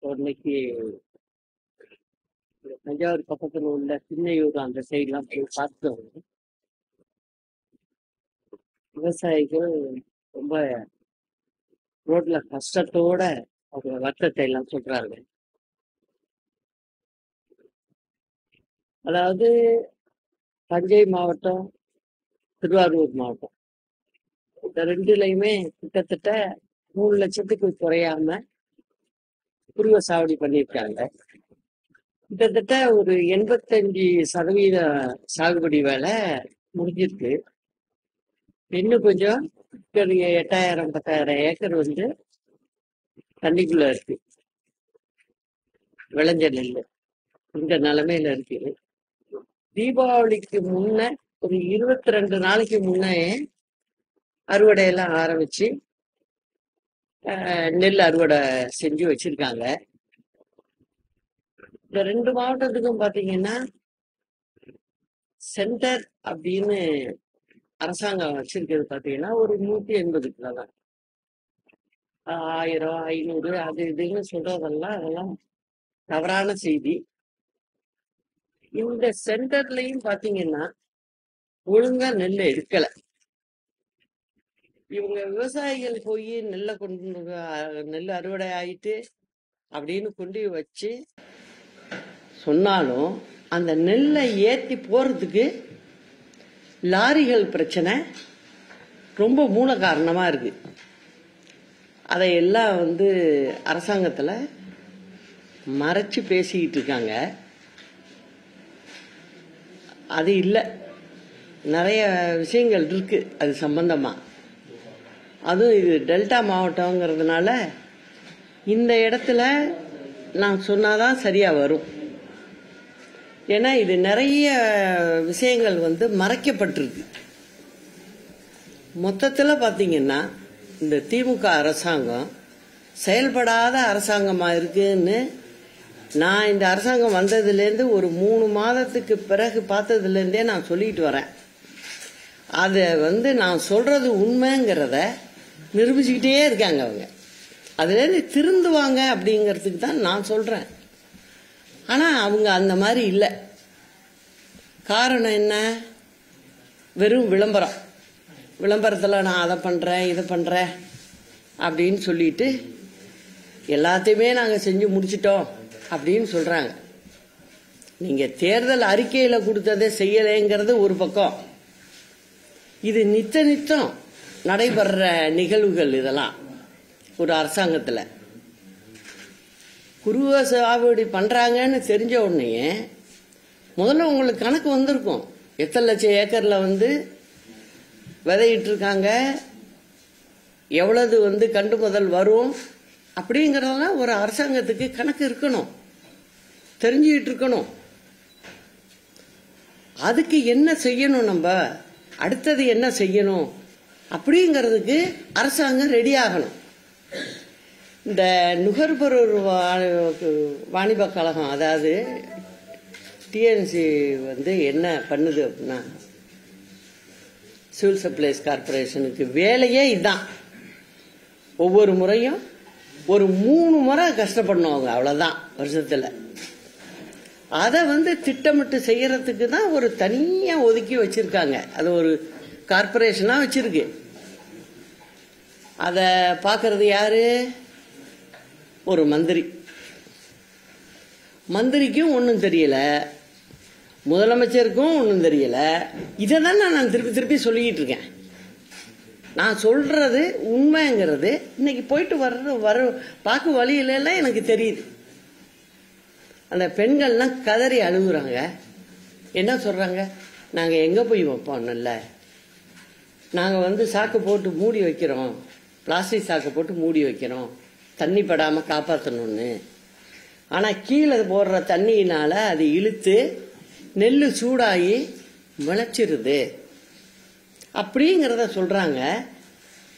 இன்னைக்கு தஞ்சாவூர் பக்கத்துல உள்ள சின்னையூர் அந்த சைட்லாம் போய் பார்த்தோம். விவசாயிகள் ரொம்ப ரோட்ல கஷ்டத்தோட அவங்க வருத்தத்தை எல்லாம் சொல்றாங்க. அதாவது தஞ்சை மாவட்டம், திருவாரூர் மாவட்டம் இந்த ரெண்டுலையுமே கிட்டத்தட்ட 3 லட்சத்துக்கு குறையாம குருவ சாவடி பண்ணியிருக்காங்க. கிட்டத்தட்ட ஒரு 85% சாகுபடி வேலை முடிஞ்சிருக்கு. இன்னும் கொஞ்சம் ஒரு 8000 10,000 ஏக்கர் வந்து தண்ணிக்குள்ள இருக்கு. விளைஞ்ச நெல் இந்த நிலைமையில இருக்கு. தீபாவளிக்கு முன்ன ஒரு 22 நாளைக்கு முன்னே அறுவடையெல்லாம் ஆரம்பிச்சு நெல் அறுவடை செஞ்சு வச்சிருக்காங்க. இந்த 2 மாவட்டத்துக்கும் பாத்தீங்கன்னா சென்டர் அப்படின்னு அரசாங்கம் வச்சிருக்கிறது பாத்தீங்கன்னா ஒரு 180 கிலோ தான். 1000 500 அது இதுன்னு சொல்றதெல்லாம் அதெல்லாம் தவறான செய்தி. இந்த சென்டர்லயும் பாத்தீங்கன்னா ஒழுங்கா நெல் எடுக்கல. இவங்க விவசாயிகள் போய் நெல்லை நெல் அறுவடை ஆயிட்டு அப்படின்னு கொண்டு வச்சு சொன்னாலும் அந்த நெல்லை ஏற்றி போறதுக்கு லாரிகள் பிரச்சனை ரொம்ப மூல காரணமா இருக்கு. அதையெல்லாம் வந்து அரசாங்கத்துல மறைச்சு பேசிக்கிட்டு இருக்காங்க. அது இல்லை, நிறைய விஷயங்கள் இருக்கு அது சம்பந்தமா. அதுவும் இது டெல்டா மாவட்டங்கிறதுனால இந்த இடத்துல நான் சொன்னாதான் சரியா வரும். ஏன்னா இது நிறைய விஷயங்கள் வந்து மறைக்கப்பட்டிருக்கு. மொத்தத்துல பாத்தீங்கன்னா இந்த திமுக அரசாங்கம் செயல்படாத அரசாங்கமா இருக்குன்னு நான் இந்த அரசாங்கம் வந்ததுலேருந்து ஒரு 3 மாதத்துக்கு பிறகு பார்த்ததுலேருந்தே நான் சொல்லிட்டு வரேன். அதை வந்து நான் சொல்றது உண்மைங்கிறத நிரூபிச்சுக்கிட்டே இருக்காங்க அவங்க. அதுலேருந்து திருந்துவாங்க அப்படிங்கிறதுக்கு தான் நான் சொல்றேன். ஆனா அவங்க அந்த மாதிரி இல்லை. காரணம் என்ன? வெறும் விளம்பரம். விளம்பரத்தில் நான் அதை பண்றேன் இதை பண்றேன் அப்படின்னு சொல்லிட்டு எல்லாத்தையுமே நாங்கள் செஞ்சு முடிச்சிட்டோம் அப்படின்னு சொல்றாங்க. நீங்க தேர்தல் அறிக்கையில கொடுத்ததை செய்யலைங்கிறது ஒரு பக்கம். இது நித்தம் நடைபெற நிகழ்வுகள். இதெல்லாம் ஒரு அரசாங்கத்துல குருவ சாகுபடி பண்றாங்கன்னு தெரிஞ்ச உடனே முதல்ல உங்களுக்கு கணக்கு வந்திருக்கும். எத்தனை லட்சம் ஏக்கர்ல வந்து விதையிட்டு இருக்காங்க, எவ்வளவு வந்து கண்டு முதல் வரும் அப்படிங்கறதெல்லாம் ஒரு அரசாங்கத்துக்கு கணக்கு இருக்கணும், தெரிஞ்சுக்கிட்டு இருக்கணும். அதுக்கு என்ன செய்யணும், நம்ம அடுத்தது என்ன செய்யணும் அப்படிங்கிறதுக்கு அரசாங்கம் ரெடி ஆகணும். இந்த நுகர்பொருள் வாணிப கழகம், அதாவது டிஎன்சி வந்து என்ன பண்ணுது அப்படின்னா, சிவில் சப்ளைஸ் கார்பரேஷனுக்கு வேலையே இதுதான். ஒவ்வொரு முறையும் ஒரு 3 முறை கஷ்டப்படணும் அவங்க, அவ்வளவுதான் வருஷத்துல. அதை வந்து திட்டமிட்டு செய்யறதுக்கு தான் ஒரு தனியா ஒதுக்கி வச்சிருக்காங்க. அது ஒரு கார்பரேஷனா வச்சிருக்கு. அத பாக்குறது யாரு? ஒரு மந்திரி. மந்திரிக்கும் ஒன்னும் தெரியல, முதலமைச்சருக்கும் ஒன்னும் தெரியல. இதைதான் நான் திருப்பி சொல்லிக்கிட்டு இருக்கேன். நான் சொல்றது உண்மைங்கிறது இன்னைக்கு போயிட்டு வர பார்க்க வழியில எல்லாம் எனக்கு தெரியுது. அந்த பெண்கள்லாம் கதறி அழுகுறாங்க. என்ன சொல்றாங்க? நாங்க எங்க போய் வைப்போம் நெல்லை? நாங்க வந்து சாக்கு போட்டு மூடி வைக்கிறோம், பிளாஸ்டிக் சாக்கு போட்டு மூடி வைக்கிறோம் தண்ணி படாம காப்பாற்றணும்னு. ஆனா கீழே போடுற தண்ணியினால அது இழுத்து நெல்லு சூடாகி விளைச்சிருது அப்படிங்கிறத சொல்றாங்க.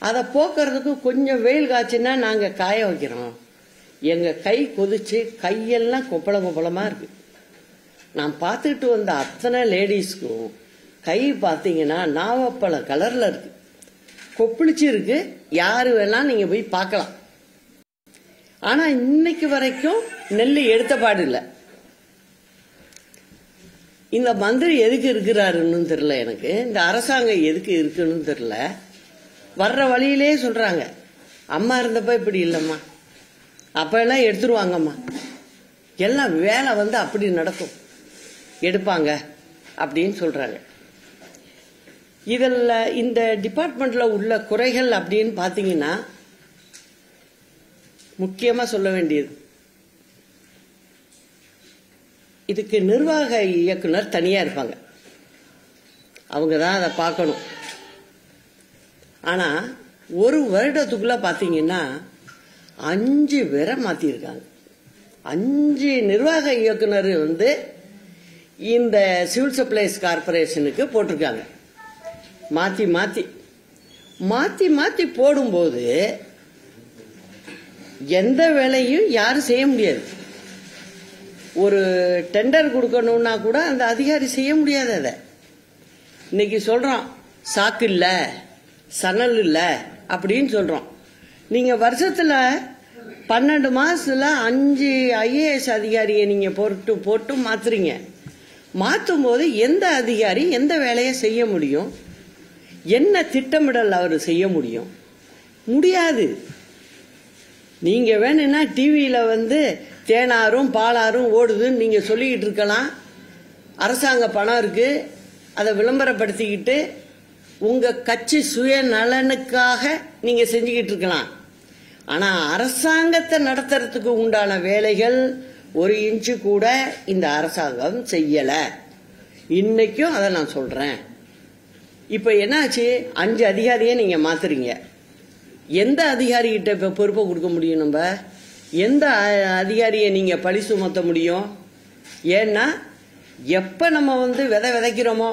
அதை போக்குறதுக்கு கொஞ்சம் வெயில் காய்ச்சின்னா நாங்க காய வைக்கிறோம். எங்க கை கொதிச்சு கையெல்லாம் கொப்பளமா இருக்கு. நான் பார்த்துக்கிட்டு வந்த அத்தனை லேடிஸ்க்கும் கை பார்த்தீங்கன்னா நாவப்பழ கலர்ல இருக்கு, கொப்பளிச்சு இருக்கு. யாரு வேணா நீங்க போய் பார்க்கலாம். ஆனா இன்னைக்கு வரைக்கும் நெல் எடுத்த பாடு இல்லை. இந்த மந்திரி எதுக்கு இருக்கிறாருன்னு தெரியல, எனக்கு இந்த அரசாங்கம் எதுக்கு இருக்குன்னு தெரியல. வர்ற வழியிலே சொல்றாங்க, அம்மா இருந்தப்ப இப்படி இல்லம்மா, அப்ப எல்லாம் எடுத்துருவாங்கம்மா, எல்லாம் வேலை அப்படி நடக்கும், எடுப்பாங்க அப்படின்னு சொல்றாங்க. இதில் இந்த டிபார்ட்மெண்ட்ல உள்ள குறைகள் அப்படின்னு பாத்தீங்கன்னா முக்கியமா சொல்ல வேண்டியது, இதுக்கு நிர்வாக இயக்குனர் தனியா இருப்பாங்க, அவங்க தான் அதை பார்க்கணும். ஆனா ஒரு வருடத்துக்குள்ள பாத்தீங்கன்னா 5 பேரை மாத்திருக்காங்க. 5 நிர்வாக இயக்குனர் இந்த சிவில் சப்ளைஸ் கார்பரேஷனுக்கு போட்டிருக்காங்க. மாத்தி மாத்தி மாத்தி மாத்தி போடும்போது எந்த வேலையும் யாரும் செய்ய முடியாது. ஒரு டெண்டர் கொடுக்கணும்னா கூட அந்த அதிகாரி செய்ய முடியாது. அதை இன்னைக்கு சொல்றோம், சாக்கு இல்ல, சணல் இல்ல அப்படின்னு சொல்றோம். நீங்க வருஷத்துல 12 மாசத்துல 5 IAS அதிகாரியை நீங்க போட்டு மாத்துறீங்க. மாற்றும் போது எந்த அதிகாரி எந்த வேலையை செய்ய முடியும்? என்ன திட்டமிடல் அவர் செய்ய முடியும்? முடியாது. நீங்க வேணும்னா டிவியில தேனாரும் பாலாரும் ஓடுதுன்னு நீங்க சொல்லிக்கிட்டு இருக்கலாம். அரசாங்க பணம் இருக்கு, அதை விளம்பரப்படுத்திக்கிட்டு உங்க கட்சி சுயநலனுக்காக நீங்க செஞ்சுக்கிட்டு இருக்கலாம். ஆனா அரசாங்கத்தை நடத்துறதுக்கு உண்டான வேலைகள் 1 இன்ச்சு கூட இந்த அரசாங்கம் செய்யல. இன்னைக்கும் அதை நான் சொல்றேன். இப்ப என்னாச்சு, 5 அதிகாரியை நீங்க மாத்துறீங்க. எந்த அதிகாரிகிட்ட இப்ப பொறுப்பை கொடுக்க முடியும்? நம்ம எந்த அதிகாரியை நீங்க பழி சுமத்த முடியும்? ஏன்னா எப்ப நம்ம விதை விதைக்கிறோமோ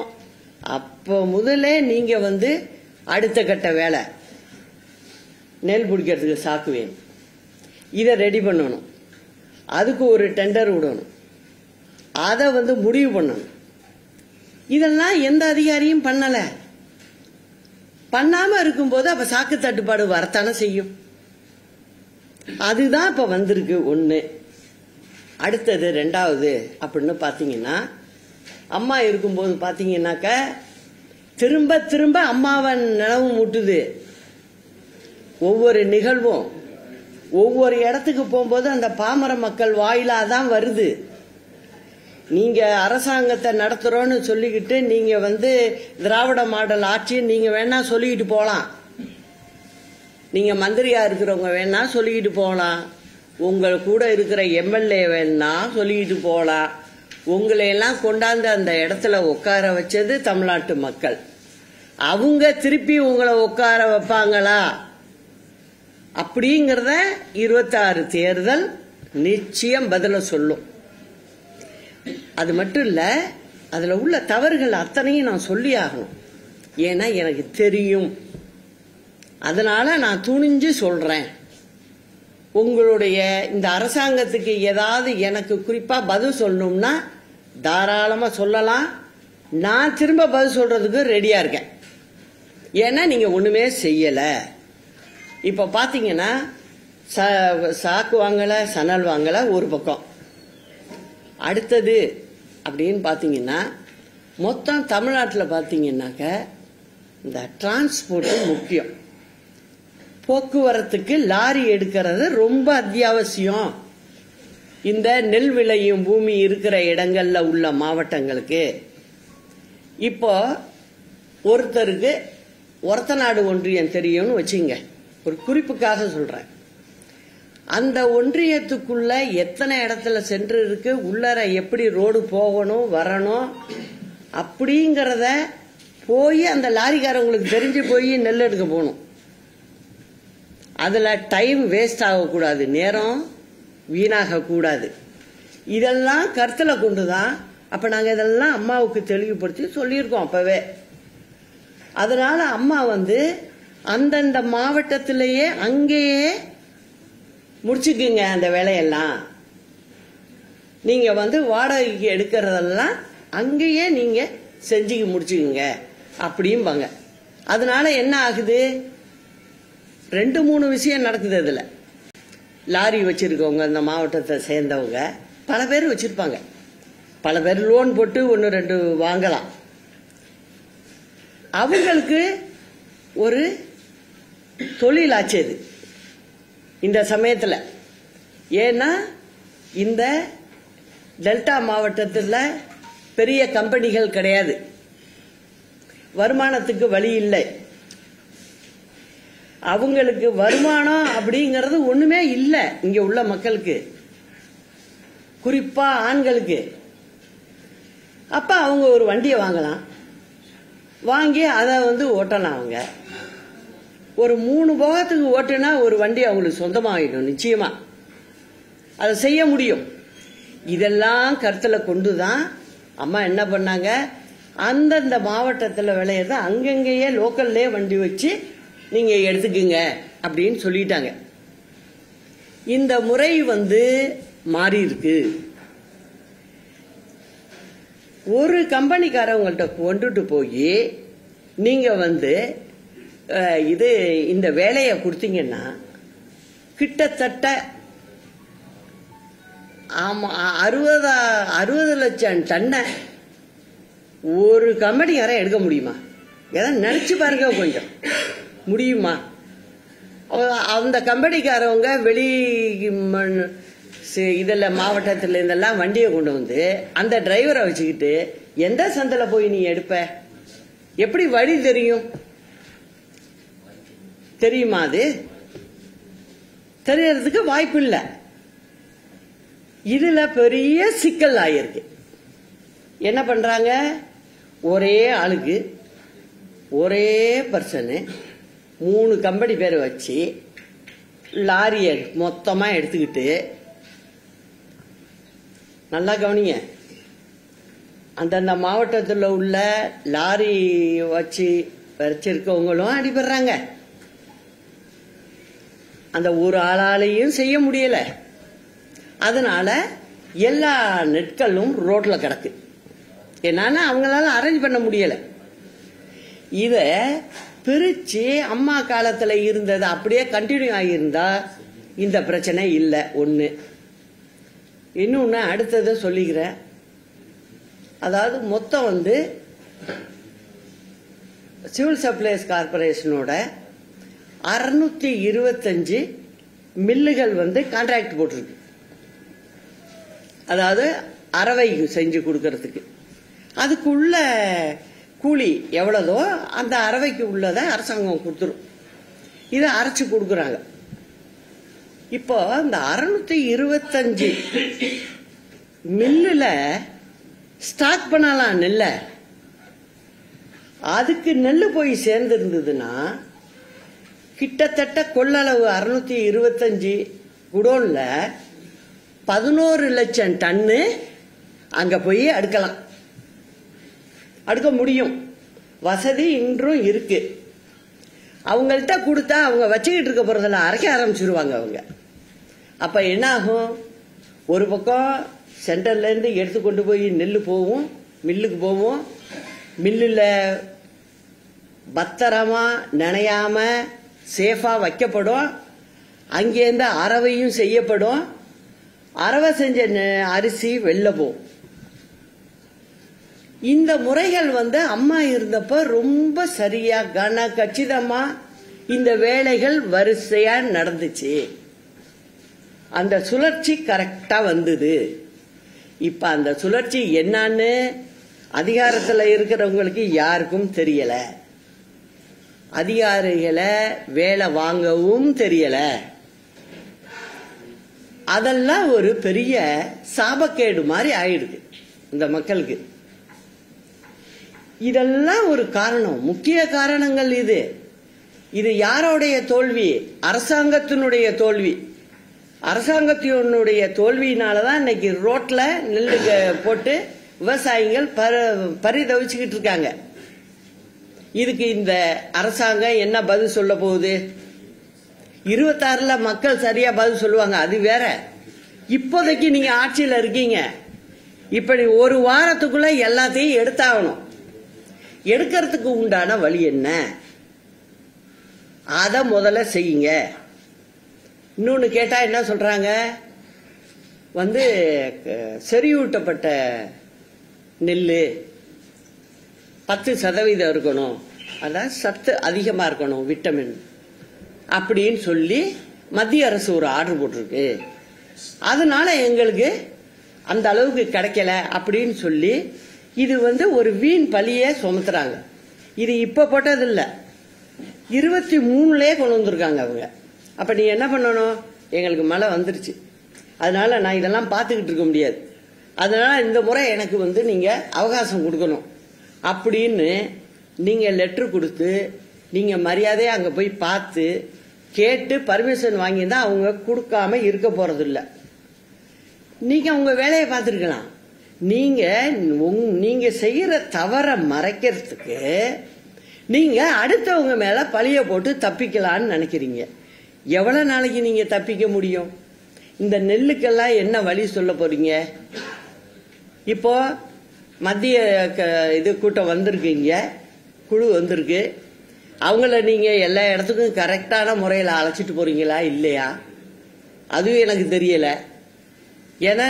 அப்ப முதலே நீங்க அடுத்த கட்ட வேலை, நெல் பிடிக்கிறதுக்கு சாக்கு வேணும், இதை ரெடி பண்ணணும், அதுக்கு ஒரு டெண்டர் விடணும், அதை முடிவு பண்ணணும். இதெல்லாம் எந்த அதிகாரியும் பண்ணல. பண்ணாம இருக்கும்போது அப்ப சாக்கு தட்டுப்பாடு வரத்தானே செய்யும். அதுதான் இப்ப வந்திருக்கு. ஒண்ணு. அடுத்தது 2வது அப்படின்னு பாத்தீங்கன்னா, அம்மா இருக்கும்போது பாத்தீங்கன்னாக்க திரும்ப திரும்ப அம்மாவை நினைவு மூட்டுது. ஒவ்வொரு நிகழ்வும் ஒவ்வொரு இடத்துக்கு போகும்போது அந்த பாமர மக்கள் வாயிலா தான் வருது. நீங்க அரசாங்கத்தை நடத்துறோன்னு சொல்லிக்கிட்டு நீங்க திராவிட மாடல் ஆட்சி நீங்க வேணா சொல்லிக்கிட்டு போலாம். நீங்க மந்திரியா இருக்கிறவங்க வேணா சொல்லிக்கிட்டு போகலாம், உங்க கூட இருக்கிற MLA வேணா சொல்லிக்கிட்டு போகலாம். உங்களையெல்லாம் கொண்டாந்து அந்த இடத்துல உட்கார வச்சது தமிழ்நாட்டு மக்கள். அவங்க திருப்பி உங்களை உட்கார வைப்பாங்களா அப்படிங்கறத 26 தேர்தல் நிச்சயம் பதில சொல்லும். அது மட்டும் இல்ல, அதுல உள்ள தவறுகள் அத்தனையும் நான் சொல்லி ஆகணும். ஏன்னா எனக்கு தெரியும். அதனால நான் துணிஞ்சு சொல்றேன். உங்களுடைய இந்த அரசாங்கத்துக்கு ஏதாவது எனக்கு குறிப்பா பதில் சொல்லணும்னா தாராளமா சொல்லலாம். நான் திரும்ப பதில் சொல்றதுக்கு ரெடியா இருக்கேன். ஏன்னா நீங்க ஒண்ணுமே செய்யல. இப்ப பாத்தீங்கன்னா சாக்கு வாங்கல, சணல் வாங்கல ஒரு பக்கம். அடுத்தது அப்படின்னு பாத்தீங்கன்னா, மொத்தம் தமிழ்நாட்டில் பாத்தீங்கன்னாக்க இந்த டிரான்ஸ்போர்ட் முக்கியம். போக்குவரத்துக்கு லாரி எடுக்கிறது ரொம்ப அத்தியாவசியம். இந்த நெல் விளையும் பூமி இருக்கிற இடங்கள்ல உள்ள மாவட்டங்களுக்கு இப்போ ஒருத்தருக்கு ஒரத்தநாடு ஒன்றியம் தெரியும்னு வச்சுங்க, ஒரு குறிப்புக்காக சொல்றேன். அந்த ஒன்றியத்துக்குள்ள எத்தனை இடத்துல சென்று இருக்கு, உள்ளர எப்படி ரோடு போகணும் வரணும் அப்படிங்கறத போய் அந்த லாரிக்காரங்களுக்கு தெரிஞ்சு போய் நெல் எடுக்க போகணும். அதுல டைம் வேஸ்ட் ஆகக்கூடாது, நேரம் வீணாக கூடாது. இதெல்லாம் கருத்துல கொண்டுதான் அப்ப நாங்க இதெல்லாம் அம்மாவுக்கு தெளிவுபடுத்தி சொல்லியிருக்கோம் அப்பவே. அதனால அம்மா அந்தந்த மாவட்டத்திலேயே அங்கேயே முடிச்சுக்குங்க அந்த வேலையெல்லாம். நீங்க வாடகைக்கு எடுக்கிறதெல்லாம் அங்கேயே நீங்க செஞ்சு முடிச்சுக்குங்க அப்படிம்பாங்க. அதனால என்ன ஆகுது, 2-3 விஷயம் நடக்குது. அதுல லாரி வச்சிருக்கவங்க இந்த மாவட்டத்தை சேர்ந்தவங்க பல பேர் வச்சிருப்பாங்க. பல பேர் லோன் போட்டு 1-2 வாங்கலாம். அவங்களுக்கு ஒரு தொழில் ஆச்சு இந்த சமயத்தில். ஏன்னா இந்த டெல்டா மாவட்டத்தில் பெரிய கம்பெனிகள் கிடையாது, வருமானத்துக்கு வழி இல்லை. அவங்களுக்கு வருமானம் அப்படிங்கிறது ஒண்ணுமே இல்லை இங்க உள்ள மக்களுக்கு, குறிப்பா ஆண்களுக்கு. அப்ப அவங்க ஒரு வண்டியை வாங்கலாம், வாங்கி அதை ஓட்டலாம். அவங்க ஒரு 3 போகத்துக்கு ஓட்டுனா ஒரு வண்டி அவங்களுக்கு சொந்தமாகிடும் நிச்சயமா. அதை செய்ய முடியும். இதெல்லாம் கருத்துல கொண்டுதான் அம்மா என்ன பண்ணாங்க, அந்தந்த மாவட்டத்தில் விளையிறத அங்கங்கேயே லோக்கல்லே வண்டி வச்சு நீங்க எடுத்துக்குங்க அப்படின்னு சொல்லிட்டாங்க. இந்த முறை மாறி இருக்கு. ஒரு கம்பெனிக்காரவங்கள்ட்ட கொண்டுட்டு போய் நீங்க இந்த வேலையை கொடுத்தீங்கன்னா கிட்டத்தட்ட 60 லட்சம் டன்னை ஒரு கம்பெனிக்காரன் எடுக்க முடியுமா? ஏதாவது நினைச்சு பாருங்க, கொஞ்சம் முடியுமா? அந்த கம்பெனிக்காரவங்க வெளி இதில் மாவட்டத்தில் இருந்தெல்லாம் வண்டியை கொண்டு அந்த டிரைவரை வச்சுக்கிட்டு எந்த சந்தையில் போய் நீ எடுப்ப? எப்படி வழி தெரியும்? தெரியுமா? அது தெரியறதுக்கு வாய்ப்பு இல்லை. இதுல பெரிய சிக்கல் ஆயிருக்கு. என்ன பண்றாங்க, ஒரே ஆளுக்கு ஒரே பர்சனு 3 கம்பெனி பேரை வச்சு லாரியை மொத்தமா எடுத்துக்கிட்டு, நல்லா கவனிங்க, அந்தந்த மாவட்டத்தில் உள்ள லாரி வச்சிருக்கவங்களும் அடிபடுறாங்க. அந்த ஒரு ஆளாலையும் செய்ய முடியல. அதனால எல்லா நெட்களும் ரோட்ல கிடக்கு. என்னன்னா அவங்களால அரேஞ்ச் பண்ண முடியல. இத பிரிச்சு அம்மா காலத்துல இருந்தது அப்படியே கண்டினியூ ஆகியிருந்தா இந்த பிரச்சனை இல்லை. ஒண்ணு. இன்னொன்னு அடுத்ததை சொல்லிக்கிறேன். அதாவது மொத்தம் சிவில் சப்ளைஸ் கார்பரேஷனோட 625 மில்லுகள் கான்ட்ராக்ட் போட்டிருக்கு. அதாவது அரவை செஞ்சு கொடுக்கறதுக்கு அதுக்குள்ள கூலி எவ்வளதோ அந்த அரவைக்கு உள்ளதை அரசாங்கம் கொடுத்துரும். இதை அரைச்சு கொடுக்குறாங்க. இப்போ இந்த 625 மில்லுல ஸ்டாக் பண்ணலாம் நெல்ல. அதுக்கு நெல்லு போய் சேர்ந்திருந்ததுன்னா கிட்டத்தட்ட கொள்ளளவு 625 குடோன்ல 11 லட்சம் டன்னு அங்க போய் அடுக்கலாம், அடுக்க முடியும். வசதி இன்றும் இருக்கு. அவங்கள்ட்ட கொடுத்தா அவங்க வச்சுக்கிட்டு இருக்க போறதில்ல, அரைக்க ஆரம்பிச்சிருவாங்க அவங்க. அப்ப என்ன ஆகும், ஒரு பக்கம் சென்டர்ல இருந்து எடுத்து கொண்டு போய் நெல்லு போகும், மில்லுக்கு போவோம். மில்லுல பத்திரமா நனையாம சேஃபா வைக்கப்படும். அங்கேருந்து அரவையும் செய்யப்படும். அரவை செஞ்ச அரிசி வெளில போகும். இந்த முறைகள் அம்மா இருந்தப்ப ரொம்ப சரியா கச்சிதமா இந்த வேலைகள் வரிசையா நடந்துச்சு. அந்த சுழற்சி கரெக்டா வந்தது. இப்ப அந்த சுழற்சி என்னன்னு அதிகாரத்துல இருக்கிறவங்களுக்கு யாருக்கும் தெரியல. அதிகாரிகளை வேலை வாங்கவும் தெரியல. அதெல்லாம் ஒரு பெரிய சாபக்கேடு மாதிரி ஆயிடுது இந்த மக்களுக்கு. இதெல்லாம் ஒரு காரணம், முக்கிய காரணங்கள். இது யாரோடைய தோல்வி? அரசாங்கத்தினுடைய தோல்வி. அரசாங்கத்தினுடைய தோல்வியினாலதான் இன்னைக்கு ரோட்ல நெல்லு போட்டு விவசாயிகள் பரிதவிச்சுக்கிட்டு இருக்காங்க. இதுக்கு இந்த அரசாங்கம் என்ன பதில் சொல்ல போகுது? 26ல மக்கள் சரியா பதில் சொல்லுவாங்க, அது வேற. இப்போதைக்கு நீங்க ஆட்சியில் இருக்கீங்க. இப்படி ஒரு வாரத்துக்குள்ள எல்லாத்தையும் எடுத்தாகணும். எடுக்கிறதுக்கு உண்டான வழி என்ன, அத முதல்ல செய்யுங்க. இன்னொன்னு கேட்டா என்ன சொல்றாங்க, வந்து செறிவூட்டப்பட்ட நெல்லு 10% இருக்கணும், அதாவது சத்து அதிகமா இருக்கணும், விட்டமின் அப்படின்னு சொல்லி மத்திய அரசு ஒரு ஆர்டர் போட்டிருக்கு. அதனால எங்களுக்கு அந்த அளவுக்கு கிடைக்கல அப்படின்னு சொல்லி இது வந்து ஒரு வீண் பழிய சுமத்துறாங்க. இது இப்ப போட்டது இல்ல, 23லயே கொண்டு வந்திருக்காங்க அவங்க. அப்ப நீ என்ன பண்ணணும், எங்களுக்கு மழை வந்துருச்சு, அதனால நான் இதெல்லாம் பார்த்துக்கிட்டு இருக்க முடியாது, அதனால இந்த முறை எனக்கு வந்து நீங்க அவகாசம் கொடுக்கணும் அப்படின்னு நீங்க லெட்டர் கொடுத்து நீங்க மரியாதையா அங்க போய் பார்த்து கேட்டு பர்மிஷன் வாங்கியிருந்தா அவங்க கொடுக்காம இருக்க போறது இல்ல. நீங்க உங்க வேலையை பார்த்துருக்கலாம். நீங்க செய்யற தவற மறைக்கிறதுக்கு நீங்க அடுத்தவங்க மேல பழிய போட்டு தப்பிக்கலான்னு நினைக்கிறீங்க. எவ்வளவு நாளைக்கு நீங்க தப்பிக்க முடியும்? இந்த நெல்லுக்கெல்லாம் என்ன வழி சொல்ல போறீங்க? இப்போ மத்திய இது கூட்டம் வந்திருக்கீங்க, குழு வந்திருக்கு, அவங்கள நீங்க எல்லா இடத்துக்கும் கரெக்டான முறையில் அழைச்சிட்டு போறீங்களா இல்லையா? அதுவும் எனக்கு தெரியல. ஏன்னா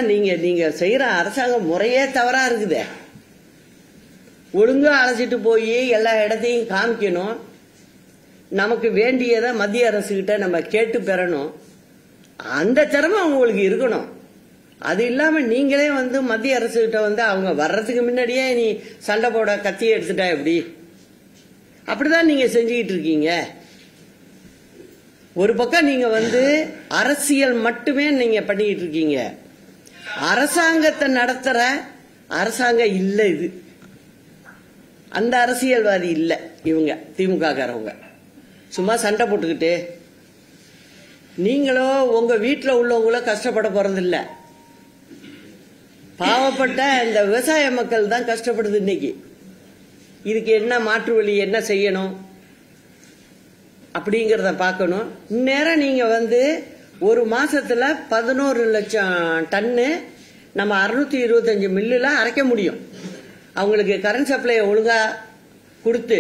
நீங்க செய்யற அரசாங்க முறையே தவறா இருக்குதே. ஒழுங்கா அழைச்சிட்டு போய் எல்லா இடத்தையும் காமிக்கணும், நமக்கு வேண்டியதை மத்திய அரசு கிட்ட நம்ம கேட்டு பெறணும், அந்த திறமை உங்களுக்கு இருக்கணும். அது இல்லாம நீங்களே வந்து மத்திய அரசு கிட்ட வந்து அவங்க வர்றதுக்கு முன்னாடியே நீ சண்டை போட கத்தியை எடுத்துட்டா எப்படி? அப்படிதான் நீங்க செஞ்சுக்கிட்டு இருக்கீங்க. ஒரு பக்கம் நீங்க வந்து அரசியல் மட்டுமே நீங்க பண்ணிக்கிட்டு இருக்கீங்க. அரசாங்கத்தை நடத்துற அரசாங்கம் இல்ல இது. அந்த அரசியல்வாதி இல்ல இவங்க திமுக காரவங்க. சும்மா சண்டை போட்டுக்கிட்டு நீங்களோ உங்க வீட்டுல உள்ளவங்களோ கஷ்டப்பட போறதில்ல. பாவப்பட்ட இந்த விவசாய மக்கள் தான் கஷ்டப்படுது இன்னைக்கு. இதுக்கு என்ன மாற்று வழி, என்ன செய்யணும் அப்படிங்கறத பார்க்கணும். இந்நேரம் நீங்க வந்து ஒரு மாசத்துல 11 லட்சம் டன்னு நம்ம 625 மில்லுல அரைக்க முடியும். அவங்களுக்கு கரண்ட் சப்ளை ஒழுங்கா கொடுத்து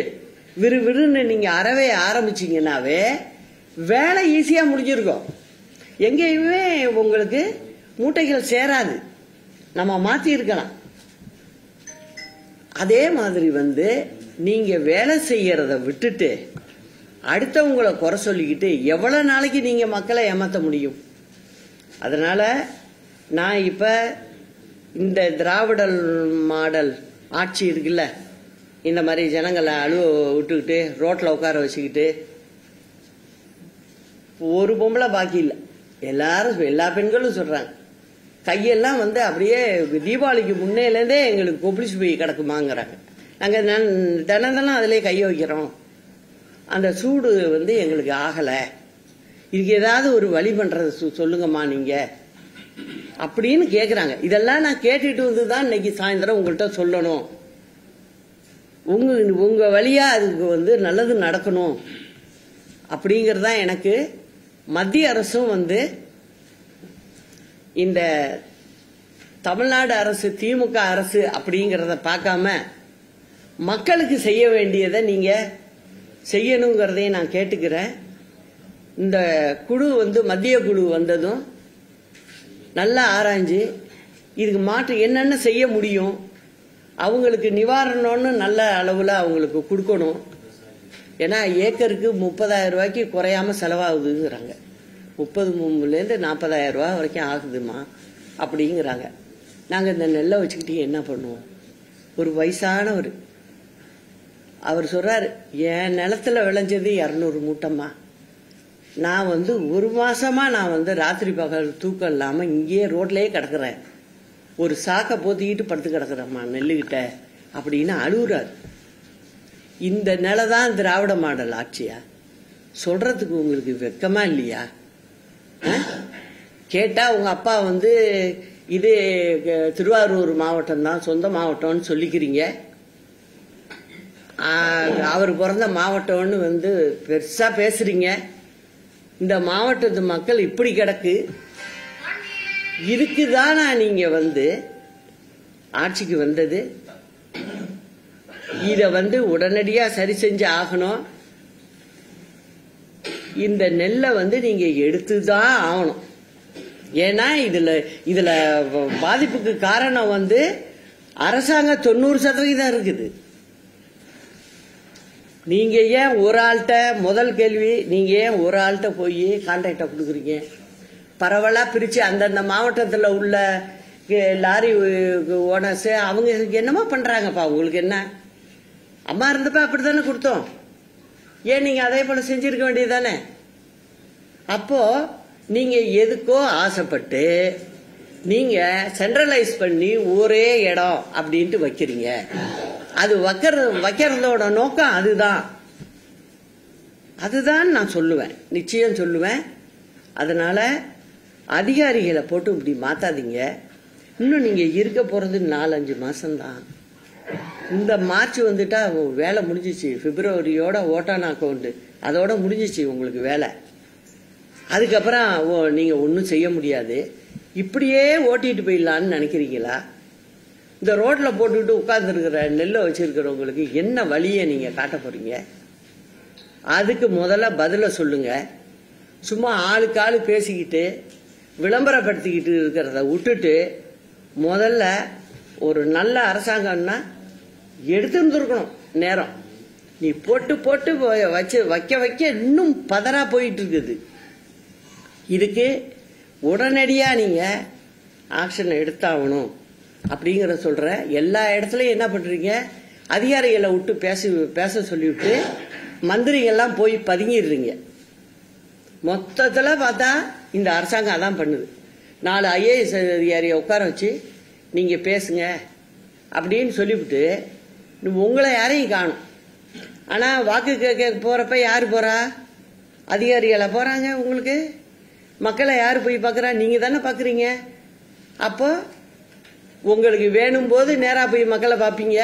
விறுவிறுன்னு நீங்க அறவே ஆரம்பிச்சீங்கன்னாவே வேலை ஈஸியா முடிஞ்சிருக்கும். எங்கேயுமே உங்களுக்கு மூட்டைகள் சேராது, நம்ம மாத்தி இருக்கலாம். அதே மாதிரி வந்து நீங்க வேலை செய்யறத விட்டுட்டு அடுத்தவங்களை குறை சொல்லிக்கிட்டு எவ்வளவு நாளைக்கு நீங்க மக்களை ஏமாத்த முடியும்? அதனால நான் இப்ப இந்த திராவிடல் மாடல் ஆட்சி இருக்குல்ல, இந்த மாதிரி ஜனங்களை அழுவ விட்டுக்கிட்டு ரோட்ல உட்கார வச்சுக்கிட்டு ஒரு பொம்பளை பாக்கி இல்லை, எல்லாரும் எல்லா பெண்களும் சொல்றாங்க, கையெல்லாம் வந்து அப்படியே தீபாவளிக்கு முன்னேலேருந்தே எங்களுக்கு கொப்பளிச்சு போய் கிடக்குமாங்கிறாங்க. நாங்க தினம் அதிலே கைய வைக்கிறோம், அந்த சூடு வந்து எங்களுக்கு ஆகல, இதுக்கு ஏதாவது ஒரு வழி பண்றது சொல்லுங்கம்மா நீங்க அப்படின்னு கேக்குறாங்க. இதெல்லாம் நான் கேட்டுட்டு வந்துதான் இன்னைக்கு சாயந்தரம் உங்கள்கிட்ட சொல்லணும். உங்க வழியா அதுக்கு வந்து நல்லது நடக்கணும் அப்படிங்கறதா எனக்கு மத்திய அரசும் வந்து இந்த தமிழ்நாடு அரசு திமுக அரசு அப்படிங்கறத பார்க்காம மக்களுக்கு செய்ய வேண்டியதை நீங்க செய்யணுங்கிறதையும் நான் கேட்டுக்கிறேன். இந்த குழு வந்து மத்திய குழு வந்ததும் நல்லா ஆராய்ஞ்சு இதுக்கு மாற்று என்னென்ன செய்ய முடியும், அவங்களுக்கு நிவாரணம்னு நல்ல அளவுல அவங்களுக்கு கொடுக்கணும். ஏன்னா ஏக்கருக்கு 30,000 ரூபாய்க்கு குறையாம செலவாகுதுங்கிறாங்க. 30,000 - 40,000 ரூபாய் வரைக்கும் ஆகுதுமா அப்படிங்கிறாங்க. நாங்க இந்த நெல்லை வச்சுக்கிட்டு என்ன பண்ணுவோம்? ஒரு வயசானவர் அவர் சொல்றாரு, என் நிலத்துல விளைஞ்சது 200 மூட்டைமா, நான் வந்து ஒரு மாசமா நான் வந்து ராத்திரி பகல் தூக்கம் இல்லாம இங்கேயே ரோட்லயே கிடக்குறேன், ஒரு சாக்கை போத்திக்கிட்டு படுத்து கிடக்குறேம்மா நெல்லுகிட்ட அப்படின்னு அழுகுறாரு. இந்த நிலைதான் திராவிட மாடல் ஆட்சியா? சொல்றதுக்கு உங்களுக்கு வெக்கமா இல்லையா? கேட்டா உங்க அப்பா வந்து இது திருவாரூர் மாவட்டம் தான் சொந்த மாவட்டம்னு சொல்லிக்கிறீங்க, அவர் பிறந்த மாவட்டம்னு வந்து பெருசா பேசுறீங்க. இந்த மாவட்டத்து மக்கள் இப்படி கிடக்கு, இதுக்குதானா நீங்க வந்து ஆட்சிக்கு வந்தது? இத வந்து உடனடியா சரி செஞ்சு ஆகணும். இந்த நெல்லை வந்து நீங்க எடுத்துதான் ஆகணும். ஏன்னா இதுல பாதிப்புக்கு காரணம் வந்து அரசாங்கம் 90% இருக்குது. நீங்க ஏன் ஒரு ஆள்கிட்ட, முதல் கேள்வி, நீங்க ஏன் ஒரு ஆள்கிட்ட போய் கான்ட்ராக்டை கொடுக்குறீங்க? பரவலா பிரிச்சு அந்தந்த மாவட்டத்தில் உள்ள லாரி ஓனர்ஸ் அவங்க என்னமோ பண்றாங்கப்பா. உங்களுக்கு என்ன? அம்மா இருந்தப்ப அப்படித்தானே கொடுத்தோம். ஏன் நீங்க அதே போல செஞ்சிருக்க வேண்டியதானே? அப்போ நீங்க எதுக்கோ ஆசைப்பட்டு நீங்க சென்ட்ரலைஸ் பண்ணி ஒரே இடம் அப்படின்ட்டு வைக்கிறீங்க. அது வைக்கிறதோட நோக்கம் அதுதான் நான் சொல்லுவேன், நிச்சயம் சொல்லுவேன். அதனால அதிகாரிகளை போட்டு இப்படி மாத்தாதீங்க. இன்னும் நீங்க இருக்க போறது 4-5 மாசம்தான். இந்த மார்ச் வந்துட்டா வேலை முடிஞ்சிச்சு. பிப்ரவரியோட ஓட்டான் அக்கௌண்ட் அதோட முடிஞ்சிச்சு உங்களுக்கு வேலை. அதுக்கப்புறம் நீங்க ஒன்றும் செய்ய முடியாது. இப்படியே ஓட்டிட்டு போயிடலான்னு நினைக்கிறீங்களா? இந்த ரோட்ல போட்டுக்கிட்டு உட்கார்ந்துருக்கிற நெல்லை வச்சிருக்கிறவங்களுக்கு என்ன வழியை நீங்க காட்ட போறீங்க? அதுக்கு முதல்ல பதில சொல்லுங்க. சும்மா ஆளுக்கு ஆளு பேசிக்கிட்டு விளம்பரப்படுத்திக்கிட்டு இருக்கிறத விட்டுட்டு முதல்ல ஒரு நல்ல அரசாங்கம்னா எடுத்துருந்துருக்கணும் நேரம். நீ போட்டு போட்டு வைக்க இன்னும் பதறா போயிட்டு இருக்குது. இதுக்கு உடனடியா நீங்க ஆக்ஷன் எடுத்தாகணும் அப்படிங்கிற சொல்ற. எல்லா இடத்துலயும் என்ன பண்றீங்க? அதிகாரிகளை விட்டு பேச சொல்லிவிட்டு மந்திரிகள்லாம் போய் பதுங்கிடுறீங்க. மொத்தத்துல பார்த்தா இந்த அரசாங்கம் அதான் பண்ணுது. 4 IAS அதிகாரியை உட்கார வச்சு நீங்க பேசுங்க அப்படின்னு சொல்லிவிட்டு உங்களை யாரையும் காணும். ஆனா வாக்கு கேட்க போறப்ப யாரு போறா? அதிகாரிகளா போறாங்க. உங்களுக்கு மக்களை யாரு போய் பாக்குறா? நீங்க தானே பாக்குறீங்க. அப்போ உங்களுக்கு வேணும் போது நேரா போய் மக்களை பாப்பீங்க.